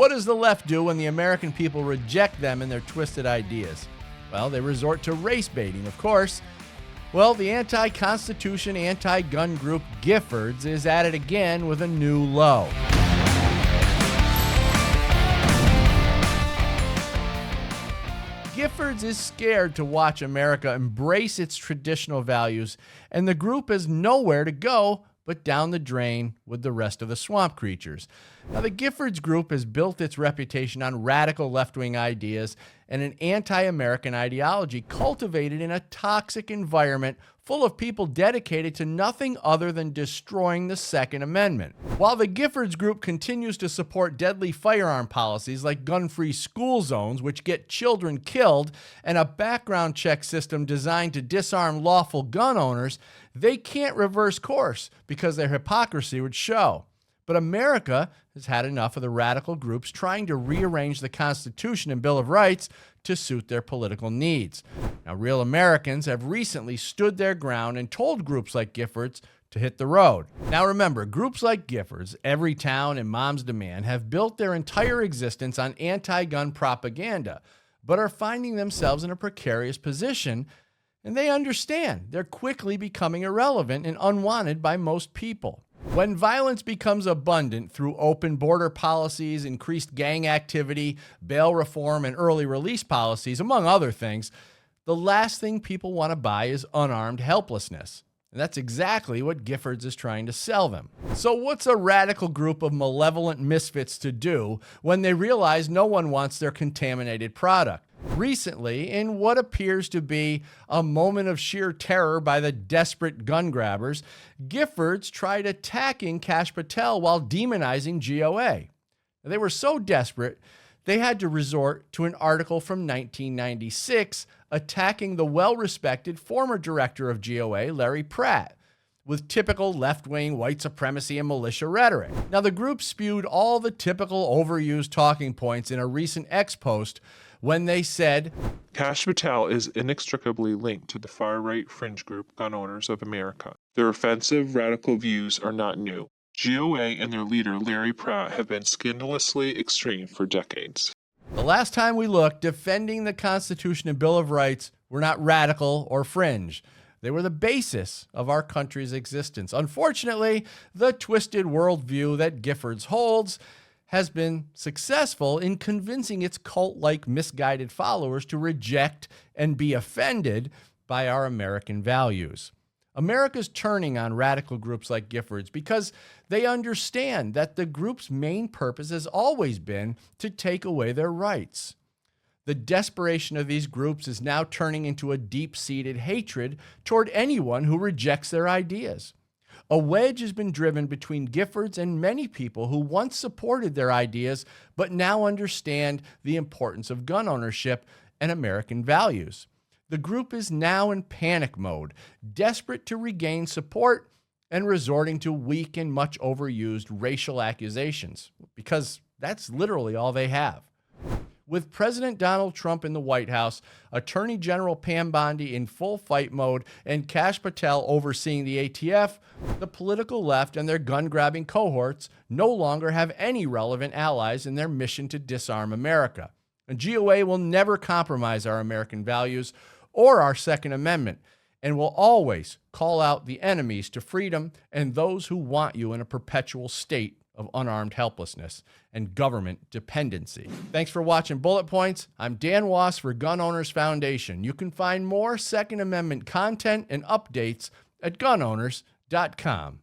What does the left do when the American people reject them and their twisted ideas? Well, they resort to race baiting, of course. Well, the anti-Constitution, anti-gun group Giffords is at it again with a new low. Giffords is scared to watch America embrace its traditional values, and the group has nowhere to go but down the drain with the rest of the swamp creatures. Now, the Giffords group has built its reputation on radical left-wing ideas and an anti-American ideology cultivated in a toxic environment full of people dedicated to nothing other than destroying the Second Amendment. While the Giffords group continues to support deadly firearm policies like gun-free school zones, which get children killed, and a background check system designed to disarm lawful gun owners, they can't reverse course because their hypocrisy would show. But America has had enough of the radical groups trying to rearrange the Constitution and Bill of Rights to suit their political needs. Now, real Americans have recently stood their ground and told groups like Giffords to hit the road. Now remember, groups like Giffords, Everytown, and Mom's Demand have built their entire existence on anti-gun propaganda, but are finding themselves in a precarious position, and they understand they're quickly becoming irrelevant and unwanted by most people. When violence becomes abundant through open border policies, increased gang activity, bail reform, and early release policies, among other things, the last thing people want to buy is unarmed helplessness. And that's exactly what Giffords is trying to sell them. So what's a radical group of malevolent misfits to do when they realize no one wants their contaminated product? Recently, in what appears to be a moment of sheer terror by the desperate gun grabbers, Giffords tried attacking Kash Patel while demonizing GOA. They were so desperate, they had to resort to an article from 1996 attacking the well-respected former director of GOA, Larry Pratt, with typical left-wing white supremacy and militia rhetoric. Now, the group spewed all the typical overused talking points in a recent X post when they said, Kash Patel is inextricably linked to the far-right fringe group Gun Owners of America. Their offensive, radical views are not new. GOA and their leader, Larry Pratt, have been scandalously extreme for decades. The last time we looked, defending the Constitution and Bill of Rights were not radical or fringe. They were the basis of our country's existence. Unfortunately, the twisted worldview that Giffords holds has been successful in convincing its cult-like misguided followers to reject and be offended by our American values. America's turning on radical groups like Giffords because they understand that the group's main purpose has always been to take away their rights. The desperation of these groups is now turning into a deep-seated hatred toward anyone who rejects their ideas. A wedge has been driven between Giffords and many people who once supported their ideas but now understand the importance of gun ownership and American values. The group is now in panic mode, desperate to regain support and resorting to weak and much overused racial accusations, because that's literally all they have. With President Donald Trump in the White House, Attorney General Pam Bondi in full fight mode, and Kash Patel overseeing the ATF, the political left and their gun-grabbing cohorts no longer have any relevant allies in their mission to disarm America. And GOA will never compromise our American values or our Second Amendment, and will always call out the enemies to freedom and those who want you in a perpetual state of unarmed helplessness and government dependency. Thanks for watching Bullet Points. I'm Dan Wass for Gun Owners Foundation. You can find more Second Amendment content and updates at gunowners.com.